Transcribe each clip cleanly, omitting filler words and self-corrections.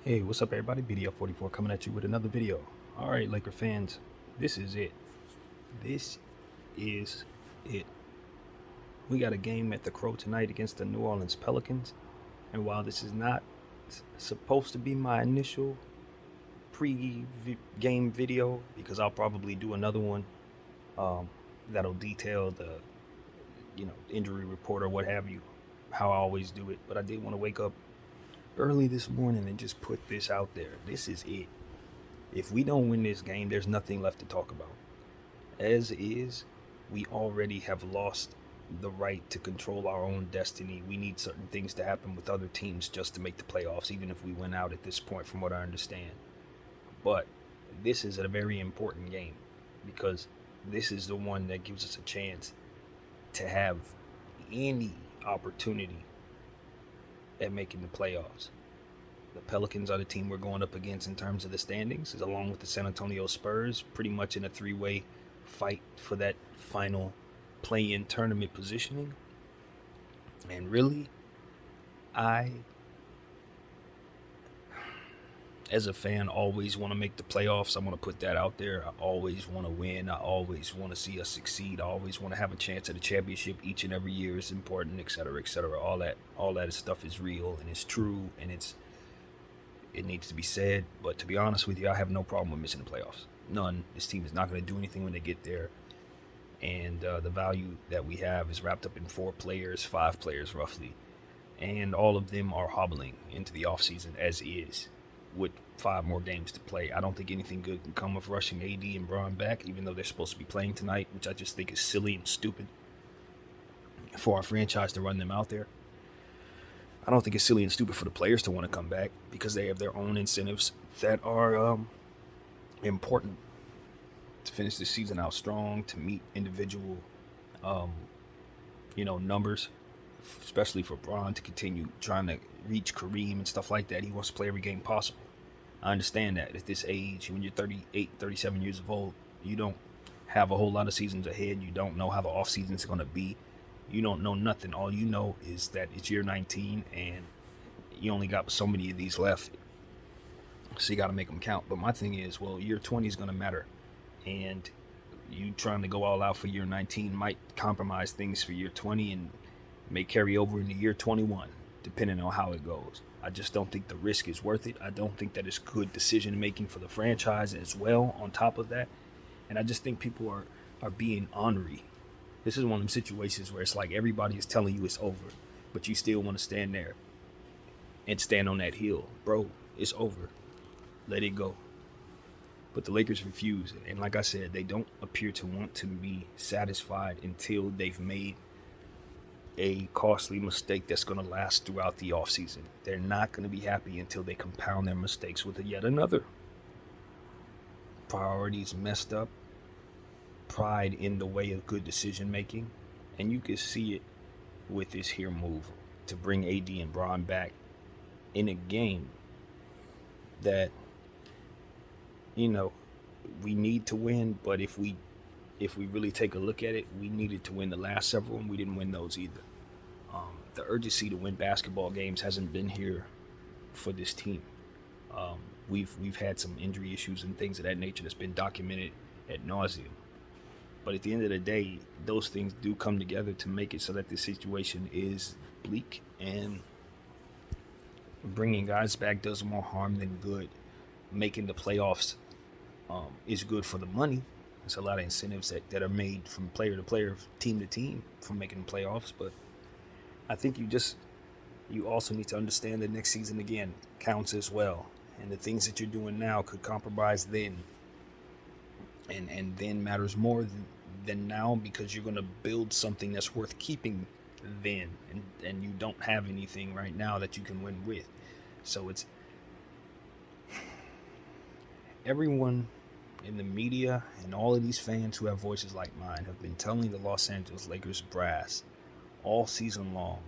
Hey, what's up, everybody? BDF44 coming at you with another video. All right, Laker fans, this is it. This is it. We got a game at the Crow tonight against the New Orleans Pelicans. And while this is not supposed to be my initial pre-game video, because I'll probably do another one um, that'll detail the injury report or what have you, how I always do it. But I did want to wake up early this morning and just put this out there. This is it. If we don't win this game, there's nothing left to talk about. As is, we already have lost the right to control our own destiny. We need certain things to happen with other teams just to make the playoffs, even if we win out at this point, from what I understand. But this is a very important game because this is the one that gives us a chance to have any opportunity at making the playoffs. The Pelicans are the team we're going up against in terms of the standings, along with the San Antonio Spurs, pretty much in a three-way fight for that final play-in tournament positioning. And really, I, as a fan, always want to make the playoffs. I want to put that out there. I always want to win. I always want to see us succeed. I always want to have a chance at a championship each and every year is important, etc., etc. All that stuff is real and it's true and it needs to be said. But to be honest with you, I have no problem with missing the playoffs. None. This team is not going to do anything when they get there. And the value that we have is wrapped up in 5 players roughly. And all of them are hobbling into the offseason as is, with 5 more games to play. I don't think anything good can come of rushing AD and Braun back, even though they're supposed to be playing tonight, which I just think is silly and stupid for our franchise to run them out there. I don't think it's silly and stupid for the players to want to come back because they have their own incentives that are important to finish the season out strong, to meet individual, um, numbers, especially for Braun to continue trying to reach Kareem and stuff like that. He wants to play every game possible. I understand that at this age, when you're 38, 37 years old, you don't have a whole lot of seasons ahead. You don't know how the off season is going to be. You don't know nothing. All you know is that it's year 19 and you only got so many of these left. So you got to make them count. But my thing is, well, year 20 is going to matter. And you trying to go all out for year 19 might compromise things for year 20 and may carry over into year 21, depending on how it goes. I just don't think the risk is worth it. I don't think that it's good decision making for the franchise as well on top of that. And I just think people are being ornery. This is one of them situations where it's like everybody is telling you it's over, but you still want to stand there and stand on that hill. Bro, it's over. Let it go. But the Lakers refuse. And like I said, they don't appear to want to be satisfied until they've made a costly mistake that's going to last throughout the offseason. They're not going to be happy until they compound their mistakes with yet another. Priorities messed up, pride in the way of good decision making, and you can see it with this here move to bring AD and Braun back in a game that we need to win. But if we really take a look at it, we needed to win the last several, and we didn't win those either. The urgency to win basketball games hasn't been here for this team. We've had some injury issues and things of that nature that's been documented ad nauseum. But at the end of the day, those things do come together to make it so that the situation is bleak, and bringing guys back does more harm than good. Making the playoffs is good for the money. There's a lot of incentives that are made from player to player, team to team, from making the playoffs. But I think you also need to understand that next season again counts as well, and the things that you're doing now could compromise then, and then matters more than now, because you're going to build something that's worth keeping then, and you don't have anything right now that you can win with. So it's everyone in the media and all of these fans who have voices like mine have been telling the Los Angeles Lakers brass all season long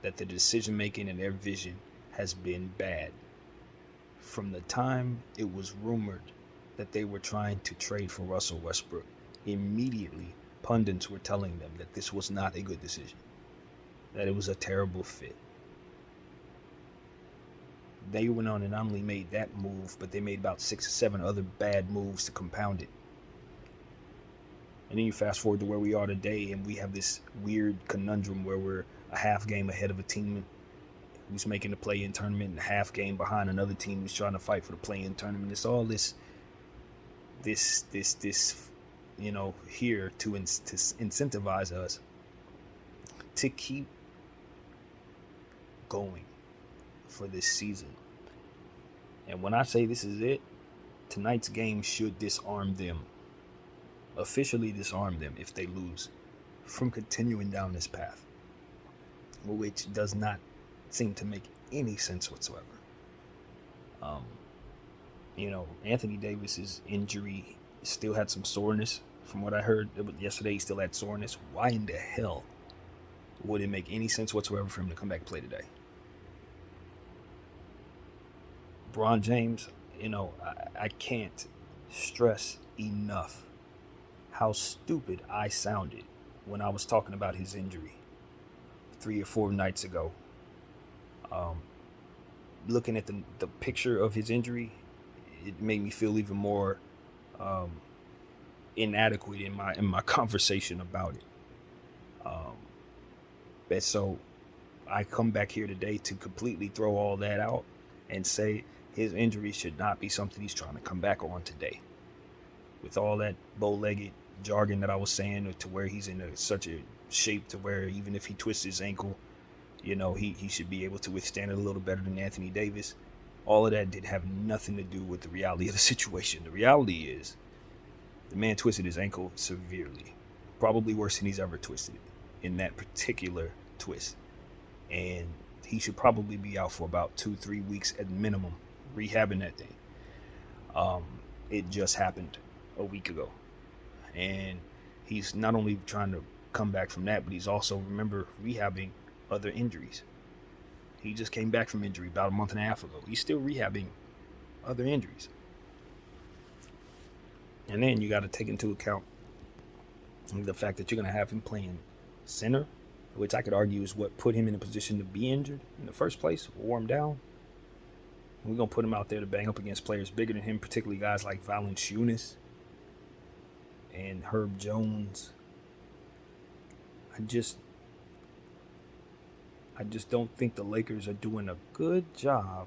that the decision making and their vision has been bad. From the time it was rumored that they were trying to trade for Russell Westbrook, immediately pundits were telling them that this was not a good decision, that it was a terrible fit. They went on and not only made that move, but they made about 6 or 7 other bad moves to compound it. And then you fast forward to where we are today, and we have this weird conundrum where we're a half game ahead of a team who's making the play-in tournament and a half game behind another team who's trying to fight for the play-in tournament. It's all this, here to incentivize us to keep going for this season. And when I say this is it, tonight's game should disarm them, officially disarm them if they lose, from continuing down this path, which does not seem to make any sense whatsoever. Anthony Davis's injury still had some soreness. From what I heard yesterday, he still had soreness. Why in the hell would it make any sense whatsoever for him to come back and play today? LeBron James, I can't stress enough how stupid I sounded when I was talking about his injury 3 or 4 nights ago. Looking at the picture of his injury, it made me feel even more inadequate in my conversation about it. And so I come back here today to completely throw all that out and say his injury should not be something he's trying to come back on today. With all that bow-legged jargon that I was saying, to where he's in such a shape to where even if he twists his ankle, he should be able to withstand it a little better than Anthony Davis. All of that did have nothing to do with the reality of the situation. The reality is the man twisted his ankle severely, probably worse than he's ever twisted it in that particular twist. And he should probably be out for about 2-3 weeks at minimum, rehabbing that thing. It just happened a week ago. And he's not only trying to come back from that, but he's also, remember, rehabbing other injuries. He just came back from injury about a month and a half ago. He's still rehabbing other injuries. And then you got to take into account the fact that you're going to have him playing center, which I could argue is what put him in a position to be injured in the first place, wore him down. We're going to put him out there to bang up against players bigger than him, particularly guys like Valanciunas and Herb Jones. I just don't think the Lakers are doing a good job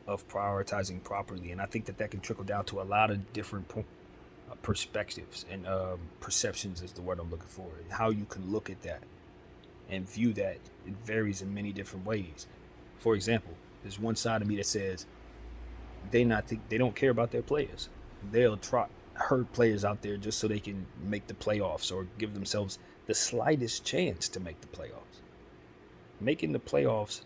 of prioritizing properly. And I think that can trickle down to a lot of different perspectives and perceptions is the word I'm looking for. How you can look at that and view that, it varies in many different ways. For example, there's one side of me that says they don't care about their players. They'll hurt players out there just so they can make the playoffs or give themselves the slightest chance to make the playoffs. Making the playoffs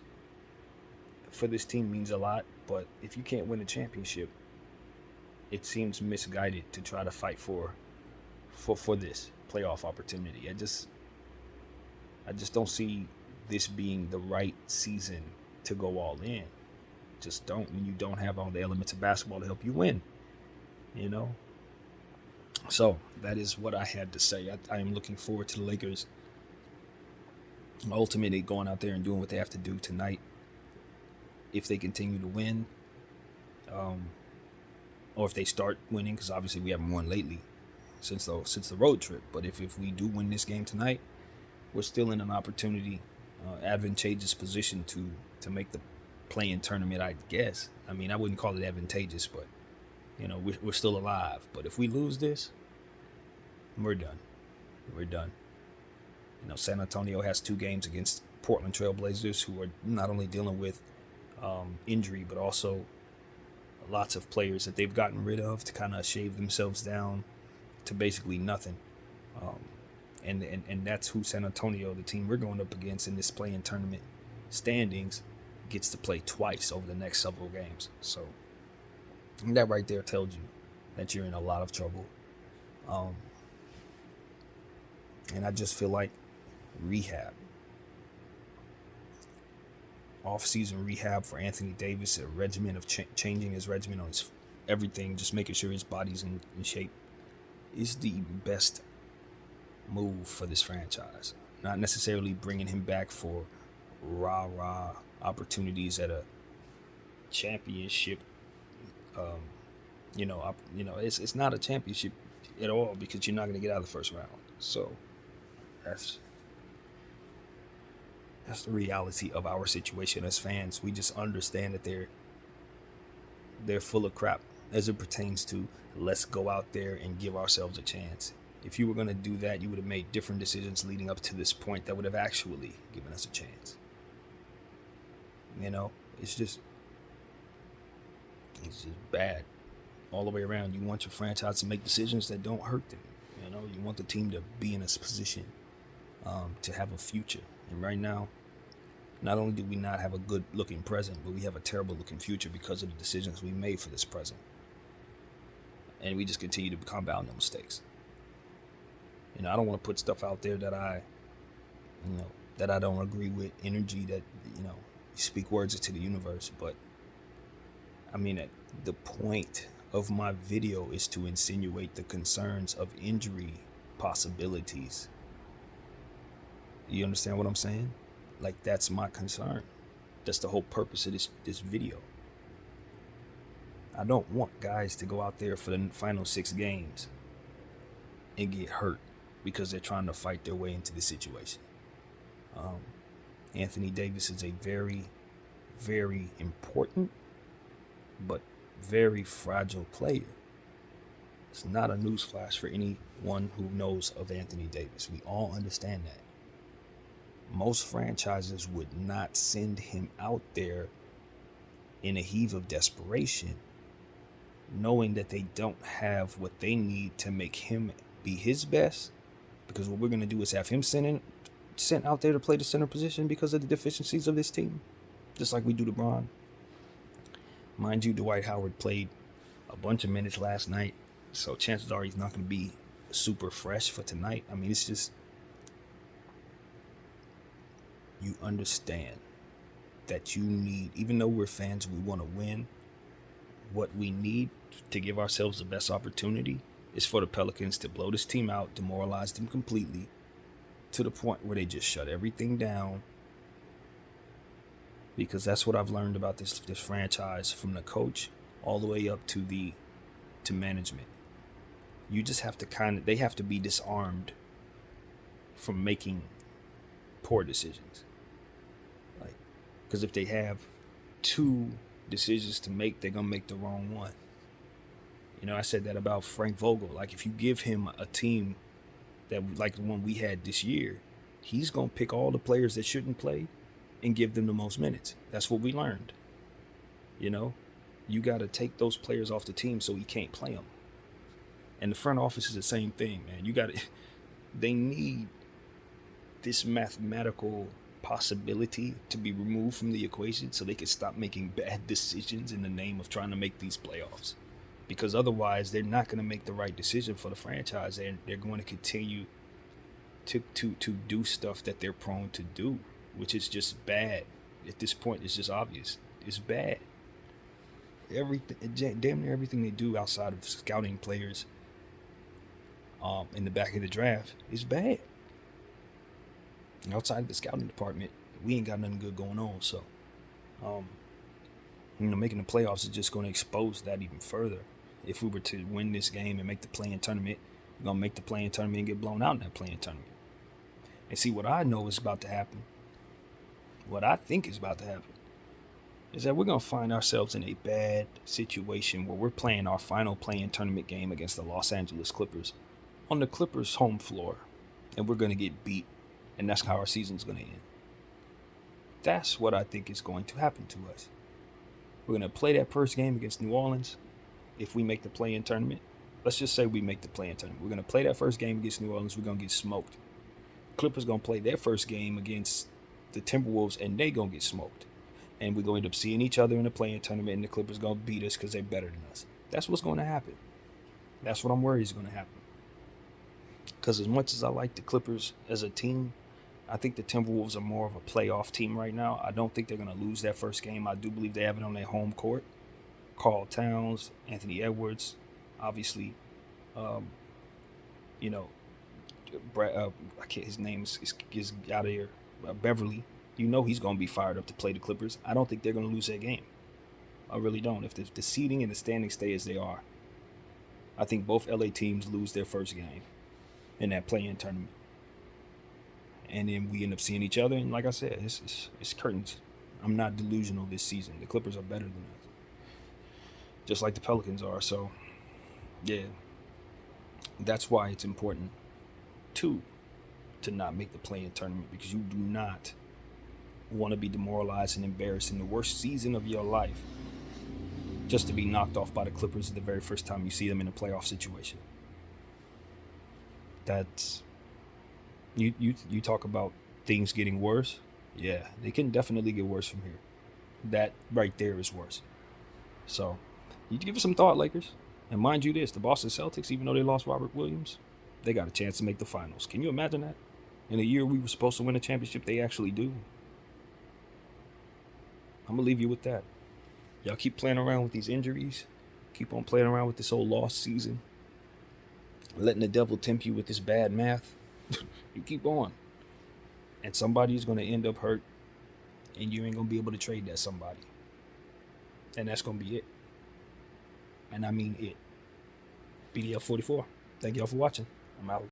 for this team means a lot, but if you can't win a championship, it seems misguided to try to fight for this playoff opportunity. I just don't see this being the right season to go all in. Just don't, when you don't have all the elements of basketball to help you win, So that is what I had to say. I am looking forward to the Lakers ultimately going out there and doing what they have to do tonight. If they continue to win, or if they start winning, because obviously we haven't won lately since the road trip. But if we do win this game tonight, we're still in an advantageous position to make the play-in tournament, I guess. I mean, I wouldn't call it advantageous, but we're still alive. But if we lose this, we're done. We're done. San Antonio has 2 games against Portland Trail Blazers, who are not only dealing with injury, but also lots of players that they've gotten rid of to kind of shave themselves down to basically nothing. And that's who San Antonio, the team we're going up against in this play-in tournament standings, gets to play twice over the next several games. So that right there tells you that you're in a lot of trouble. And I just feel like rehab, off-season rehab for Anthony Davis, a regimen of changing his regimen on his everything, just making sure his body's in shape, is the best move for this franchise. Not necessarily bringing him back for rah-rah opportunities at a championship. Um, it's not a championship at all because you're not going to get out of the first round. So that's that's the reality of our situation as fans. We just understand that they're full of crap as it pertains to let's go out there and give ourselves a chance. If you were going to do that, you would have made different decisions leading up to this point that would have actually given us a chance. You know, it's just bad all the way around. You want your franchise to make decisions that don't hurt them. You know, you want the team to be in a position to have a future. And right now, not only do we not have a good looking present, but we have a terrible looking future because of the decisions we made for this present. And we just continue to compound the mistakes. You know, I don't want to put stuff out there that I don't agree with. Energy that, speak words into the universe. But I mean, the point of my video is to insinuate the concerns of injury possibilities. You understand what I'm saying? Like, that's my concern. That's the whole purpose of this video. I don't want guys to go out there for the final 6 games and get hurt because they're trying to fight their way into the situation. Anthony Davis is a very, very important but very fragile player. It's not a newsflash for anyone who knows of Anthony Davis. We all understand that. Most franchises would not send him out there in a heave of desperation, knowing that they don't have what they need to make him be his best, because what we're going to do is have him sent out there to play the center position because of the deficiencies of this team, just like we do LeBron. Mind you, Dwight Howard played a bunch of minutes last night, so chances are he's not going to be super fresh for tonight. I mean, it's just, you understand that you need, even though we're fans, we want to win, what we need to give ourselves the best opportunity is for the Pelicans to blow this team out, demoralize them completely, to the point where they just shut everything down. Because that's what I've learned about this franchise, from the coach all the way up to management. You just have to they have to be disarmed from making poor decisions. Like, because if they have 2 decisions to make, they're gonna make the wrong one. You know, I said that about Frank Vogel. Like, if you give him a team that like the one we had this year, he's gonna pick all the players that shouldn't play and give them the most minutes. That's what we learned. You know, you got to take those players off the team so he can't play them. And the front office is the same thing, man. They need this mathematical possibility to be removed from the equation so they can stop making bad decisions in the name of trying to make these playoffs. Because otherwise, they're not going to make the right decision for the franchise, and they're going to continue to do stuff that they're prone to do, which is just bad. At this point, it's just obvious. It's bad. Damn near everything they do outside of scouting players in the back of the draft is bad. And outside of the scouting department, we ain't got nothing good going on. So, making the playoffs is just going to expose that even further. If we were to win this game and make the play-in tournament, we're going to make the play-in tournament and get blown out in that play-in tournament. And see, what I know is about to happen, what I think is about to happen, is that we're going to find ourselves in a bad situation where we're playing our final play-in tournament game against the Los Angeles Clippers on the Clippers' home floor, and we're going to get beat, and that's how our season's going to end. That's what I think is going to happen to us. We're going to play that first game against New Orleans if we make the play-in tournament. Let's just say we make the play-in tournament. We're going to play that first game against New Orleans. We're going to get smoked. Clippers going to play their first game against the Timberwolves, and they going to get smoked. And we're going to end up seeing each other in the play-in tournament, and the Clippers going to beat us because they're better than us. That's what's going to happen. That's what I'm worried is going to happen. Because as much as I like the Clippers as a team, I think the Timberwolves are more of a playoff team right now. I don't think they're going to lose that first game. I do believe they have it on their home court. Karl Towns, Anthony Edwards, obviously, his name is out of here, Beverly, You know he's going to be fired up to play the Clippers. I don't think they're going to lose that game. I really don't. If the seeding and the standings stay as they are, I think both LA teams lose their first game in that play-in tournament. And then we end up seeing each other. And like I said, it's curtains. I'm not delusional this season. The Clippers are better than us, just like the Pelicans are. So, yeah, that's why it's important, too, to not make the play-in tournament, because you do not want to be demoralized and embarrassed in the worst season of your life just to be knocked off by the Clippers the very first time you see them in a playoff situation. That's you talk about things getting worse. Yeah, they can definitely get worse from here. That right there is worse. So you give it some thought, Lakers. And mind you this, the Boston Celtics, even though they lost Robert Williams, they got a chance to make the finals. Can you imagine that? In a year we were supposed to win a championship, they actually do. I'm going to leave you with that. Y'all keep playing around with these injuries. Keep on playing around with this whole lost season. Letting the devil tempt you with this bad math. You keep on. And somebody's going to end up hurt. And you ain't going to be able to trade that somebody. And that's going to be it. And I mean it. BDL 44. Thank y'all for watching. I'm out.